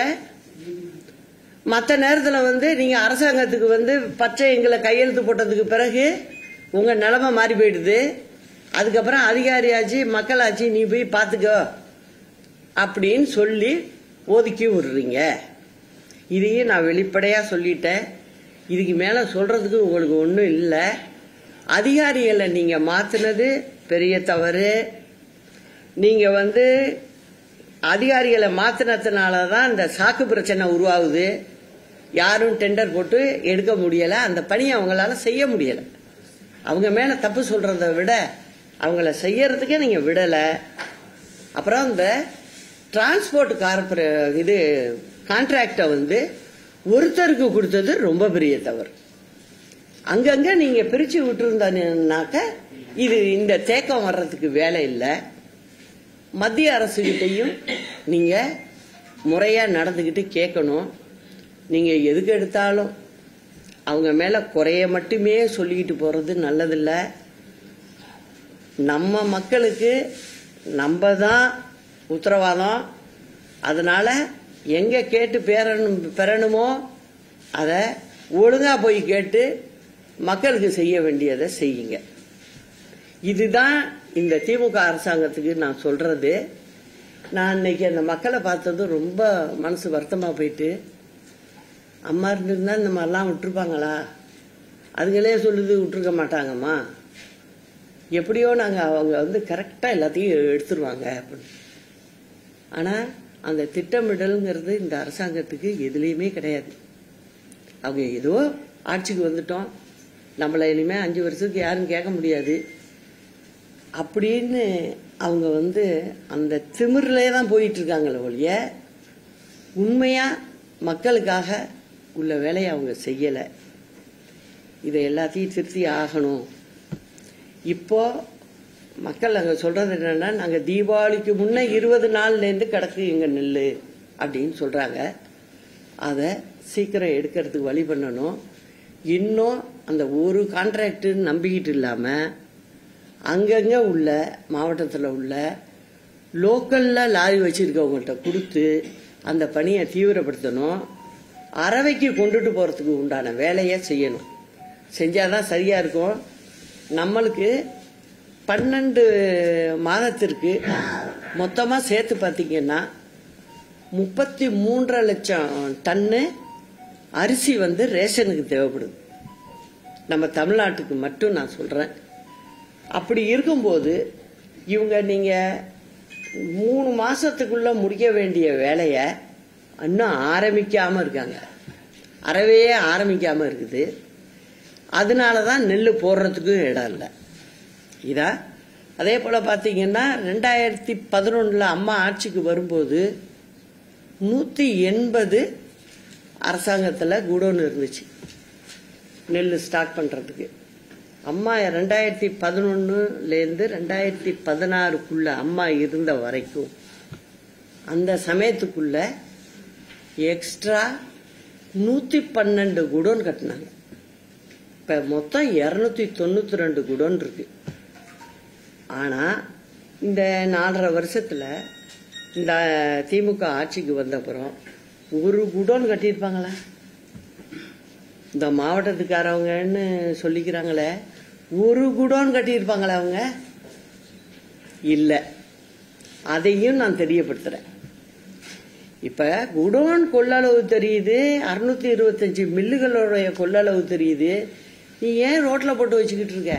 மற்ற நேரத்தில் வந்து நீங்க அரசாங்கத்துக்கு வந்து பச்சை எங்களை கையெழுத்து போட்டதுக்கு பிறகு உங்க நிலைமை மாறி போயிடுது. அதுக்கப்புறம் அதிகாரியாச்சு மக்களாச்சு நீ போய் பார்த்துக்கோ அப்படின்னு சொல்லி ஒதுக்கி விடுறீங்க. இதையும் நான் வெளிப்படையா சொல்லிட்டேன். இதுக்கு மேல சொல்றதுக்கு உங்களுக்கு ஒன்றும் இல்லை. அதிகாரிகளை நீங்க மாத்தினது பெரிய தவறு. நீங்க வந்து அதிகாரிகளை மாத்தினதுனாலதான் இந்த சாக்கு பிரச்சனை உருவாகுது. யாரும் டெண்டர் போட்டு எடுக்க முடியல, அந்த பணியை அவங்களால செய்ய முடியல. அவங்க மேல தப்பு சொல்றதை விட அவங்கள செய்யறதுக்கே நீங்க விடல. அப்புறம் இந்த டிரான்ஸ்போர்ட் கான்ட்ராக்ட வந்து ஒருத்தருக்கு கொடுத்தது ரொம்ப பெரிய தவறு. அங்கங்க நீங்க பிரிச்சு விட்டுருந்தாக்க இந்த தேக்கம் வர்றதுக்கு வேலை இல்லை. மத்திய அரசுகிட்டையும் நீங்க முறையா நடந்துகிட்டு கேட்கணும். நீங்க எதுக்கு எடுத்தாலும் அவங்க மேல குறைய மட்டுமே சொல்லிக்கிட்டு போறது நல்லதில்ல. நம்ம மக்களுக்கு நம்ம தான் உத்தரவாதம். அதனால எங்க கேட்டு பெறணுமோ அதை ஒழுங்கா போய் கேட்டு மக்களுக்கு செய்ய வேண்டியதை செய்யுங்க. இதுதான் இந்த திமுக அரசாங்கத்துக்கு நான் சொல்றது. நான் இன்னைக்கு அந்த மக்களை பார்த்தது ரொம்ப மனசு வருத்தமா போயிட்டு, அம்மா இருந்திருந்தா இந்த மாதிரிலாம் விட்டுருப்பாங்களா? அதுங்களே சொல்லுது விட்டுருக்க மாட்டாங்கம்மா. எப்படியோ அவங்க வந்து கரெக்டா எல்லாத்தையும் எடுத்துருவாங்க அப்படின்னு. ஆனா அந்த திட்டமிடல்ங்கிறது இந்த அரசாங்கத்துக்கு எதுலேயுமே கிடையாது. அவங்க ஏதோ ஆட்சிக்கு வந்துட்டோம், நம்மள இனிமே 5 வருஷத்துக்கு யாரும் கேட்க முடியாது அப்படின்னு அவங்க வந்து அந்த திமிரிலே தான் போயிட்டு இருக்காங்களே ஒழிய உண்மையா மக்களுக்காக உள்ள வேலையை அவங்க செய்யலை. இதை எல்லாத்தையும் திருத்தி ஆகணும். இப்போ மக்கள் அங்கே சொல்றது என்னன்னா, நாங்கள் தீபாவளிக்கு முன்ன 20 நாள்லேருந்து கிடக்கு எங்க நெல் அப்படின்னு சொல்றாங்க. அதை சீக்கிரம் எடுக்கிறதுக்கு வழி பண்ணணும். இன்னும் அந்த ஒரு கான்ட்ராக்ட் நம்பிக்கிட்டு இல்லாம அங்கங்க உள்ள மாவட்டத்தில் உள்ள லோக்கல்ல லாரி வச்சிருக்கவங்கள்ட்ட கொடுத்து அந்த பணியை தீவிரப்படுத்தணும். அரவைக்கு கொண்டுட்டு போறதுக்கு உண்டான வேலையை செய்யணும். செஞ்சாதான் சரியா இருக்கும். நம்மளுக்கு 12 மாதத்திற்கு மொத்தமா சேர்த்து பார்த்தீங்கன்னா 33.5 லட்சம் டன்னு அரிசி வந்து ரேஷனுக்கு தேவைப்படுது. நம்ம தமிழ்நாட்டுக்கு மட்டும் நான் சொல்றேன். அப்படி இருக்கும்போது இவங்க நீங்க 3 மாசத்துக்குள்ள முடிக்க வேண்டிய வேலையை இன்னும் ஆரம்பிக்காம இருக்காங்க. அறவே ஆரம்பிக்காம இருக்குது. அதனாலதான் நெல் போடுறதுக்கும் இடம் இல்லை. இதா அதே போல பாத்தீங்கன்னா 2011 அம்மா ஆட்சிக்கு வரும்போது 180 அரசாங்கத்துல குடோன் இருந்துச்சு நெல் ஸ்டாக் பண்றதுக்கு. அம்மா 2011 2016 அம்மா இருந்த வரைக்கும் அந்த சமயத்துக்குள்ள எக்ஸ்ட்ரா 112 குடோன் கட்டினாங்க. இப்ப மொத்தம் 292 குடோன் இருக்கு. ஆனா இந்த 4.5 வருஷத்துல இந்த திமுக ஆட்சிக்கு வந்தப்புறம் ஒரு குடோன் கட்டியிருப்பாங்களா? இந்த மாவட்டத்துக்காரவங்கன்னு சொல்லிக்கிறாங்களே, ஒரு குடோன் கட்டியிருப்பாங்களா அவங்க? இல்ல. அதையும் நான் தெரியப்படுத்துறேன். இப்ப குடோன் கொள்ளளவு தெரியுது, 625 மில்லுகளுடைய கொள்ளளவு தெரியுது. நீ ஏன் ரோட்ல போட்டு வச்சுக்கிட்டு இருக்க?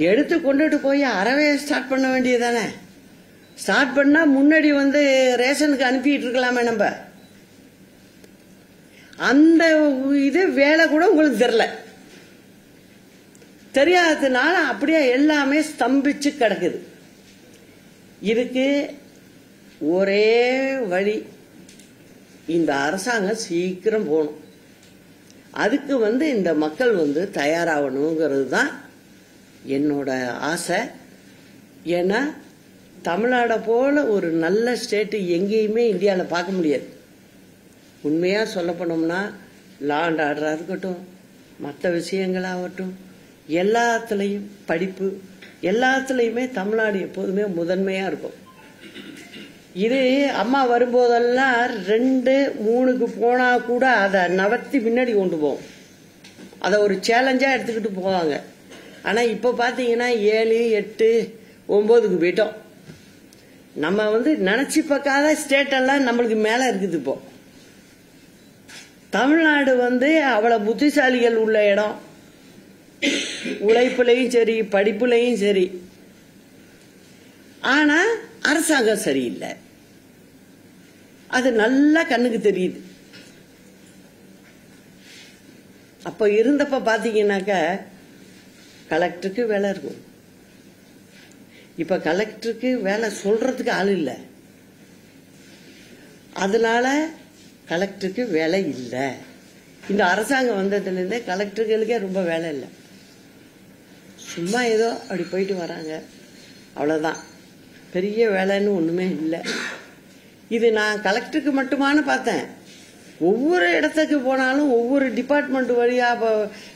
எடுத்து கொண்டுட்டு போய் அறவே ஸ்டார்ட் பண்ண வேண்டியதானே? ஸ்டார்ட் பண்ணா முன்னாடி ரேஷனுக்கு அனுப்பிட்டு இருக்கலாமே. நம்ம அந்த இது வேலை கூட உங்களுக்கு தெரியல. தெரியாததுனால அப்படியே எல்லாமே ஸ்தம்பிச்சு கிடக்குது. இதுக்கு ஒரே வழி, இந்த அரசாங்கம் சீக்கிரம் போகணும். அதுக்கு இந்த மக்கள் தயாராகணுங்கிறது தான் என்னோட ஆசை. ஏன்னா தமிழ்நாட போல ஒரு நல்ல ஸ்டேட் எங்கேயுமே இந்தியாவில் பார்க்க முடியாது. உண்மையா சொல்ல போனோம்னா லா அண்ட் ஆர்டரா இருக்கட்டும், மற்ற விஷயங்களாகட்டும், எல்லாத்துலயும் படிப்பு, எல்லாத்துலயுமே தமிழ்நாடு எப்போதுமே முதன்மையா இருக்கும். இது அம்மா வரும்போதெல்லாம் 2, 3க்கு போனா கூட அதை நவர்த்தி பின்னாடி கொண்டு போவோம். அதை ஒரு சேலஞ்சா எடுத்துக்கிட்டு போவாங்க. ஆனா இப்ப பாத்தீங்கன்னா 7, 8, 9க்கு போயிட்டோம். நம்ம நினைச்சு பார்க்காத ஸ்டேட் எல்லாம் நம்மளுக்கு மேல இருக்குது. இப்போ தமிழ்நாடு அவ்வளவு புத்திசாலிகள் உள்ள இடம். உழைப்புலையும் சரி, படிப்புலையும் சரி. ஆனா அரசாங்கம் சரியில்லை. அது நல்லா கண்ணுக்கு தெரியுது. அப்ப இருந்தப்ப பாத்தீங்கன்னாக்க கலெக்டருக்கு வேலை இருக்கும். இப்ப கலெக்டருக்கு வேலை சொல்றதுக்கு ஆள் இல்லை. அதனால கலெக்டருக்கு வேலை இல்லை. இந்த அரசாங்கம் வந்ததுல இருந்தே கலெக்டர்களுக்கே ரொம்ப வேலை இல்லை. சும்மா ஏதோ அப்படி போயிட்டு வராங்க, அவ்வளவுதான். பெரிய வேலைன்னு ஒண்ணுமே இல்லை. இது நான் கலெக்டருக்கு மட்டுமானு பார்த்தேன். ஒவ்வொரு இடத்துக்கு போனாலும் ஒவ்வொரு டிபார்ட்மெண்ட் வழியா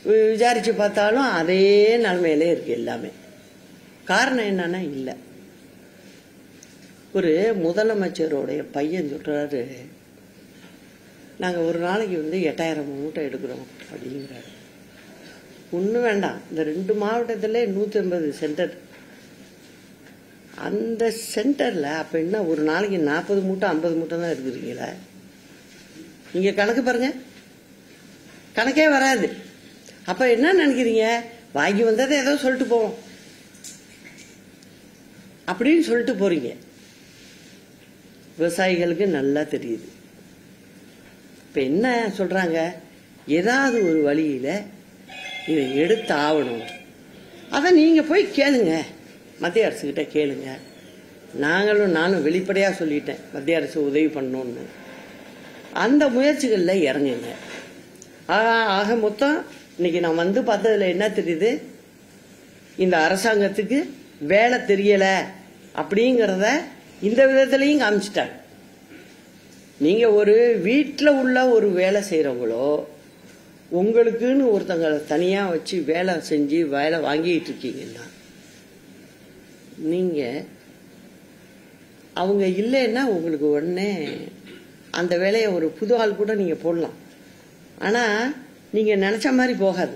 விசாரிச்சு பார்த்தாலும் அதே நிலைமையிலே இருக்கு எல்லாமே. காரணம் என்னன்னா இல்ல. ஒரு முதலமைச்சருடைய பையன் சொல்றாரு, நாங்க ஒரு நாளைக்கு 8000 மூட்டை எடுக்கிறோம் அப்படிங்கிறாரு. ஒன்றும் வேண்டாம், இந்த 2 மாவட்டத்துல 150 சென்டர். அந்த சென்டர்ல அப்ப என்ன ஒரு நாளைக்கு 40 மூட்டை 50 மூட்டை தான் எடுக்கிறீங்களா? நீங்க கணக்கு பாருங்க, கணக்கே வராது. அப்ப என்ன நினைக்கிறீங்க? வாங்கி வந்ததை ஏதோ சொல்லிட்டு போவோம் அப்படின்னு சொல்லிட்டு போறீங்க. விவசாயிகளுக்கு நல்லா தெரியுது. இப்ப என்ன சொல்றாங்க, ஏதாவது ஒரு வழியில இதை எடுத்து ஆகணும். அத நீங்க போய் கேளுங்க, மத்திய அரசு கிட்ட கேளுங்க. நானும் வெளிப்படையா சொல்லிட்டேன், மத்திய அரசு உதவி பண்ணணும்னு. அந்த முயற்சிகள்ல இறங்குங்க. ஆக மொத்தம் இன்னைக்கு நான் பார்த்ததுல என்ன தெரியுது, இந்த அரசாங்கத்துக்கு வேலை தெரியல அப்படிங்கறத இந்த விதத்திலையும் காமிச்சிட்டாங்க. நீங்க ஒரு வீட்டில் உள்ள ஒரு வேலை செய்யறவங்களோ, உங்களுக்குன்னு ஒருத்தங்களை தனியா வச்சு வேலை செஞ்சு வேலை வாங்கிட்டு இருக்கீங்கன்னா, நீங்க அவங்க இல்லைன்னா உங்களுக்கு உடனே அந்த வேலையை ஒரு புது ஆள் கூட நீங்க போடலாம். ஆனா நீங்க நினைச்ச மாதிரி போகாது.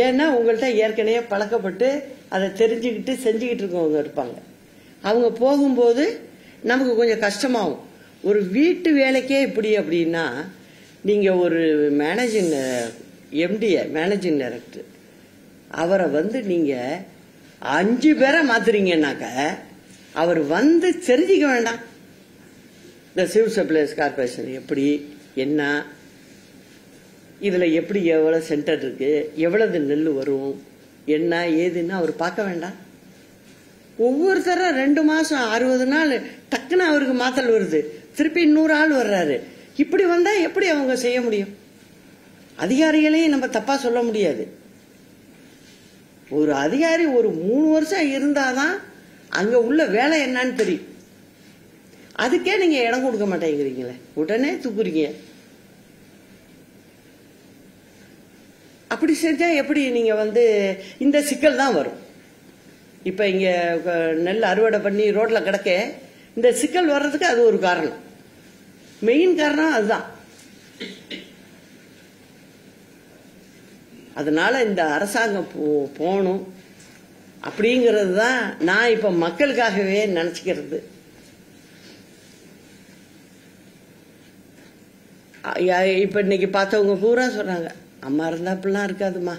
ஏன்னா உங்கள்கிட்ட ஏற்கனவே பழக்கப்பட்டு அதை தெரிஞ்சுக்கிட்டு செஞ்சுக்கிட்டு இருக்கவங்க இருப்பாங்க. அவங்க போகும்போது நமக்கு கொஞ்சம் கஷ்டமாகும். ஒரு வீட்டு வேலைக்கே இப்படி அப்படின்னா, நீங்க ஒரு மேனேஜிங் எம்டிஏ மேனேஜிங் டைரக்டர், அவரை வந்து நீங்க 5 பேரை மாத்துறீங்கன்னாக்க அவர் வந்து தெரிஞ்சிக்க வேண்டாம் இந்த சிவில் சப்ளைஸ் கார்பரேஷன் எப்படி என்ன, இதுல எப்படி எவ்வளவு சென்டர் இருக்கு, எவ்வளவு நெல் வரும், என்ன ஏதுன்னு அவர் பார்க்க வேண்டாம். ஒவ்வொருத்தரும் 2 மாசம் 60 நாள் டக்குன்னு அவருக்கு மாத்தல் வருது, திருப்பி 100 ஆள் வர்றாரு. இப்படி வந்தா எப்படி அவங்க செய்ய முடியும்? அதிகாரிகளையும் நம்ம தப்பா சொல்ல முடியாது. ஒரு அதிகாரி ஒரு 3 வருஷம் இருந்தாதான் அங்க உள்ள வேலை என்னன்னு தெரியும். அதுக்கே நீங்க இடம் கொடுக்க மாட்டேங்கிறீங்களே, உடனே தூக்குறீங்க. அப்படி செஞ்சா எப்படி நீங்க வந்து இந்த சிக்கல் தான் வரும். இப்ப இங்க நெல் அறுவடை பண்ணி ரோட்ல கிடக்க இந்த சிக்கல் வர்றதுக்கு அது ஒரு காரணம், மெயின் காரணம் அதுதான். அதனால இந்த அரசாங்கம் போகணும் அப்படிங்கிறது தான் நான் இப்ப மக்களுக்காகவே நினைச்சுக்கிறது. இப்ப இன்னைக்கு பார்த்தவங்க பூரா சொல்றாங்க, அம்மா இருந்தா அப்படிலாம் இருக்காதுமா,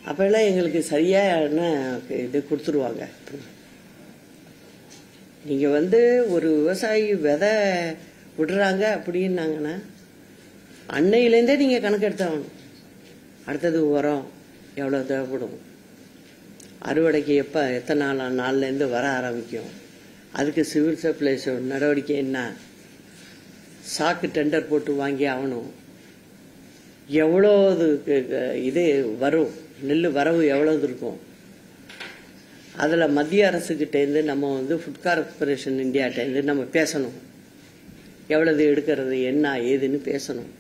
அப்பெல்லாம் எங்களுக்கு சரியான இது கொடுத்துருவாங்க. நீங்க வந்து ஒரு விவசாயி விதை விடுறாங்க அப்படின்னாங்கன்னா அன்னையிலேருந்தே நீங்க கணக்கெடுத்தாகணும். அடுத்தது உரம் எவ்வளவு தேவைப்படும், அறுவடைக்கு எத்தனை நாள்ல இருந்து வர ஆரம்பிக்கும், அதுக்கு சிவில் சப்ளைஸ் நடவடிக்கை என்ன, சாக்கு டெண்டர் போட்டு வாங்கி ஆகணும், எவ்வளவு இது வரும், நெல் வரவு எவ்வளவு இருக்கும், அதுல மத்திய அரசுகிட்ட இருந்து நம்ம வந்து ஃபுட் கார்பரேஷன் இந்தியாட்ட இருந்து நம்ம பேசணும், எவ்வளவு எடுக்கிறது என்ன ஏதுன்னு பேசணும்.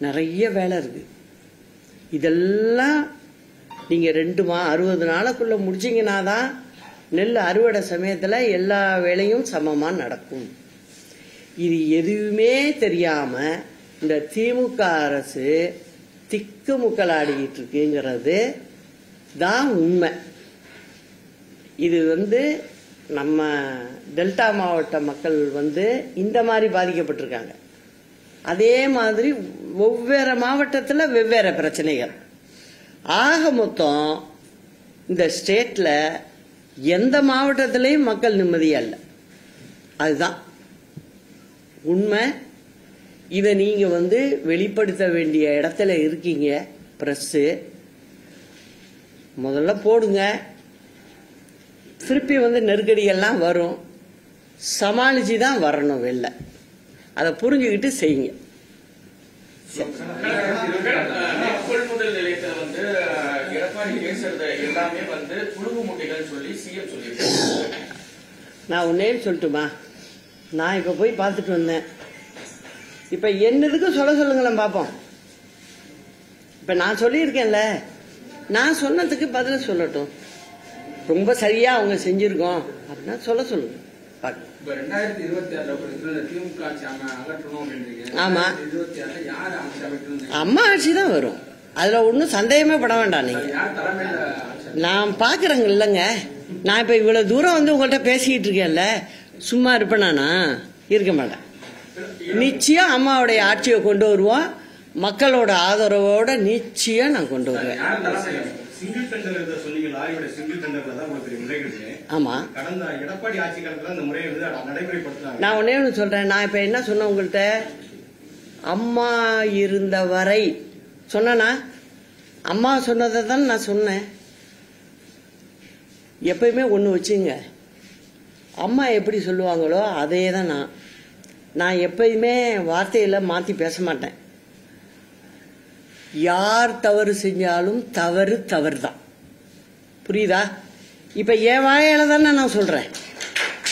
நிறைய வேலை இருக்கு. இதெல்லாம் நீங்க 60 நாளுக்குள்ள முடிச்சீங்கன்னாதான் நெல் அறுவடை சமயத்துல எல்லா வேலையும் சமமா நடக்கும். இது எதுவுமே தெரியாம இந்த திமுக அரசு திக்கு முக்கலாடிக்கிட்டு இருக்குங்கிறது தான் உண்மை. இது வந்து நம்ம டெல்டா மாவட்ட மக்கள் வந்து இந்த மாதிரி பாதிக்கப்பட்டிருக்காங்க. அதே மாதிரி ஒவ்வொரு மாவட்டத்துல வெவ்வேறு பிரச்சனைகள். ஆக மொத்தம் இந்த ஸ்டேட்ல எந்த மாவட்டத்திலையும் மக்கள் நிம்மதியா இல்லை, அதுதான் உண்மை. இதை நீங்க வந்து வெளிப்படுத்த வேண்டிய இடத்துல இருக்கீங்க. பிரஸ் முதல்ல போடுங்க, திருப்பி வந்து நெருக்கடிகள்லாம் வரும், சமாளிச்சு தான் வரணும் வெளில. அதை புரிஞ்சுக்கிட்டு செய்யுங்க. கொள்முதல் நிலையத்தில் வந்து எடப்பாடி பேசுறது எல்லாமே வந்து புழுகு முட்டைகள் சொல்லி சிஎம் சொல்லியிருக்காங்க. நான் உன்னே சொல்லட்டுமா, நான் இப்ப போய் பார்த்துட்டு வந்தேன். இப்ப என்னதுக்கு சொல்லுங்களேன் பாப்போம். இப்ப நான் சொல்லியிருக்கேன்ல, நான் சொன்னதுக்கு பதில் சொல்லட்டும். ரொம்ப சரியா அவங்க செஞ்சிருக்கோம் அப்படின்னா சொல்லுங்க. ஆமா, அம்மா ஆட்சி தான் வரும், அதுல ஒன்னும் சந்தேகமே பட வேண்டாம். நீங்க நான் பாக்குறேங்க இல்லங்க, நான் இப்ப இவ்வளவு தூரம் வந்து உங்கள்கிட்ட பேசிக்கிட்டு இருக்கேன்ல, சும்மா இருப்பேனா? இருக்க மாட்டேன். நிச்சயம் அம்மாவுடைய ஆட்சியை கொண்டு வருவோம், மக்களோட ஆதரவோட நிச்சயம் நான் கொண்டு வருவேன். சிங்கிள் டெண்டர் சொன்னீங்க, லாரியோட சிங்கிள் டெண்டர்ல தான் உங்களுக்கு முறைகேடு. ஆமா, கடந்த எடப்பாடி ஆட்சி காலத்துல அந்த முறையை வந்து நடைமுறைப்படுத்தினாங்க. நான் ஒன்னே ஒன்று சொல்றேன். நான் இப்ப என்ன சொன்னேன் உங்கள்கிட்ட, அம்மா இருந்த வரை சொன்னா, அம்மா சொன்னதை தான் நான் சொன்னேன். எப்பயுமே ஒண்ணு வச்சுங்க, அம்மா எப்படி சொல்லுவாங்களோ அதே தான் நான் எப்பயுமே வார்த்தையில மாத்தி பேச மாட்டேன். யார் தவறு செஞ்சாலும் தவறு தான். புரியுதா? இப்ப என் வாயால தானே நான் சொல்றேன்,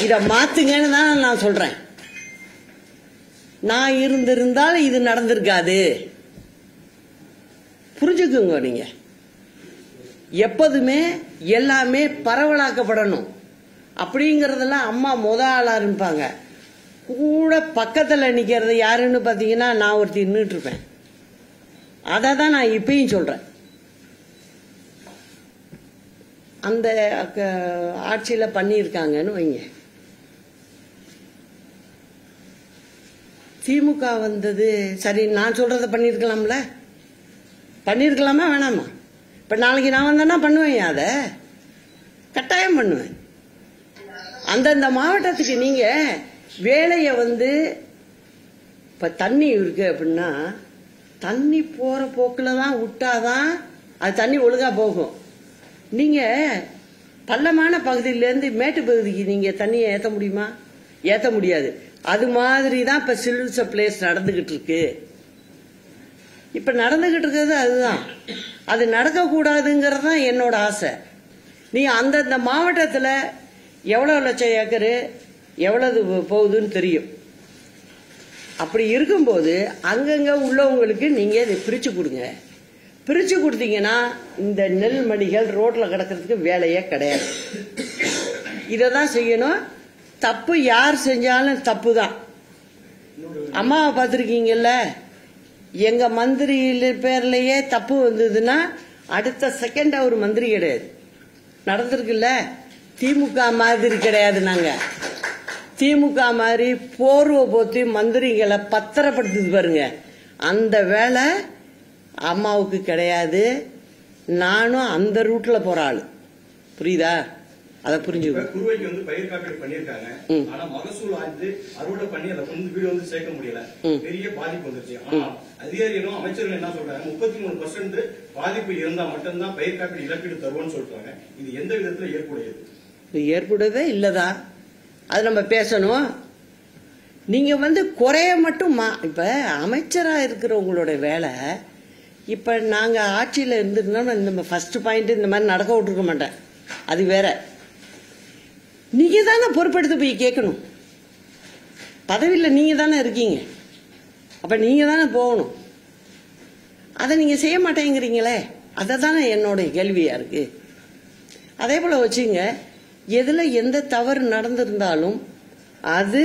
இத மாத்துங்கன்னு தான் நான் சொல்றேன். நான் இருந்திருந்தால் இது நடந்திருக்காது. புரிஞ்சுக்குங்க. நீங்க எப்போதுமே எல்லாமே பரவலாக்கப்படணும் அப்படிங்கறதெல்லாம் அம்மா ஆளா இருப்பாங்க. கூட பக்கத்துல நிக்கிறது யாருன்னு பாத்தீங்கன்னா நான் ஒருத்தி நின்றுட்டு இருப்பேன். அதை தான் நான் இப்பயும் சொல்றேன். அந்த ஆட்சியில பண்ணியிருக்காங்கன்னு வைங்க. திமுக வந்தது சரி, நான் சொல்றத பண்ணிருக்கலாம்ல. பண்ணியிருக்கலாமா வேணாமா? இப்போ நாளைக்கு நான் வந்தேன்னா பண்ணுவேன், அதை கட்டாயம் பண்ணுவேன். அந்தந்த மாவட்டத்துக்கு நீங்கள் வேலையை வந்து இப்போ தண்ணி இருக்கு அப்படின்னா தண்ணி போகிற போக்கில் தான் விட்டாதான் அது தண்ணி ஒழுங்காக போகும். நீங்கள் பள்ளமான பகுதியிலேருந்து மேட்டு பகுதிக்கு நீங்கள் தண்ணியை ஏற்ற முடியுமா? ஏற்ற முடியாது. அது மாதிரி தான் இப்போ சிவில் சப்ளைஸ் நடந்துக்கிட்டு இருக்கு. இப்போ நடந்துக்கிட்டு இருக்கிறது அதுதான். அது நடக்கக்கூடாதுங்கிறது தான் என்னோட ஆசை. நீ அந்தந்த மாவட்டத்தில் எவ்வளோ லட்சம் ஏக்கரு எவ்வளவு போகுதுன்னு தெரியும். அப்படி இருக்கும்போது அங்கங்கே உள்ளவங்களுக்கு நீங்கள் இதை பிரித்து கொடுங்க. பிரித்து கொடுத்தீங்கன்னா இந்த நெல் மணிகள் ரோட்டில் கிடக்கிறதுக்கு வேலையே கிடையாது. இதை தான் செய்யணும். தப்பு யார் செஞ்சாலும் தப்பு தான். அம்மாவை பார்த்துருக்கீங்கல்ல, எங்கள் மந்திரி பேர்லேயே தப்பு வந்ததுன்னா அடுத்த செகண்ட் அவர் மந்திரி கிடையாது. நடந்திருக்குல்ல, திமுக மாதிரி கிடையாது. நாங்கள் திமுக மாதிரி போர்வை போத்தி மந்திரிகளை பத்திரப்படுத்துது பாருங்க, அந்த வேலை அம்மாவுக்கு கிடையாது. நானும் அந்த ரூட்ல போற ஆளு. புரியுதா? அதை புரிஞ்சுக்கணும். குருவைக்கு வந்து பயிர் காப்பீடு பண்ணிருக்காங்க. ஆனா மகசூல் ஆய்ந்து அறுவடை பண்ணி அதை வீடு வந்து சேர்க்க முடியல. பெரிய பாதிப்பு வந்துருச்சு. ஆனா அதிகாரிகளும் அமைச்சர்கள் என்ன சொல்றாங்க, 33% பாதிப்பு இருந்தா மட்டும்தான் பயிர் காப்பீடு இழப்பீடு தருவோம்னு சொல்றாங்க. இது எந்த விதத்துல ஏற்புடையது? இது ஏற்புடையதே இல்லதா? அது நம்ம பேசணும். நீங்க வந்து குறைய மட்டும் இப்ப அமைச்சரா இருக்கிறவங்களோட வேலை. இப்ப நாங்க ஆட்சியில இருந்திருந்தோம், இந்த ஃபர்ஸ்ட் பாயிண்ட் இந்த மாதிரி நடக்க விட்டுருக்க மாட்டேன். அது வேற. நீங்க தானே பொறுப்பெடுத்து போய் கேட்கணும். பதவியில் நீங்க தானே இருக்கீங்க. அப்ப நீங்க தானே போகணும். அதை நீங்க செய்ய மாட்டேங்கிறீங்களே, அதை தானே என்னோட கேள்வியா இருக்கு. அதே போல வச்சுங்க, எதுல எந்த தவறு நடந்திருந்தாலும் அது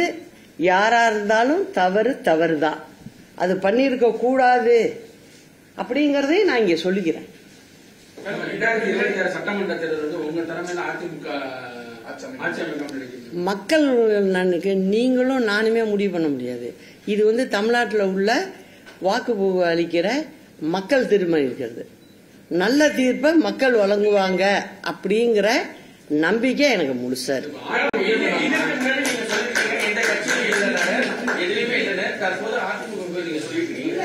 யாரா இருந்தாலும் தவறு தான். அது பண்ணியிருக்க கூடாது அப்படிங்கறதையும் நான் இங்க சொல்லிக்கிறேன். 2026 சட்டமன்ற தேர்தல் வந்து உங்க தலைமையில அதிமுக ஆட்சி அமைக்க மக்கள் நீங்களும் நானுமே முடிவு பண்ண முடியாது. இது வந்து தமிழ்நாட்டில் உள்ள வாக்கு அளிக்கிற மக்கள் தீர்மானிக்கிறது. நல்ல தீர்ப்பை மக்கள் வழங்குவாங்க அப்படிங்கிற நம்பிக்கை எனக்கு முழுசா இருக்கு. தற்போது அதிமுக நீங்க சொல்லிருக்கீங்க.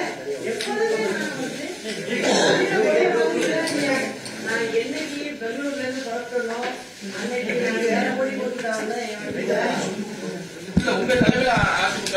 உங்க தலைமையில அதிமுக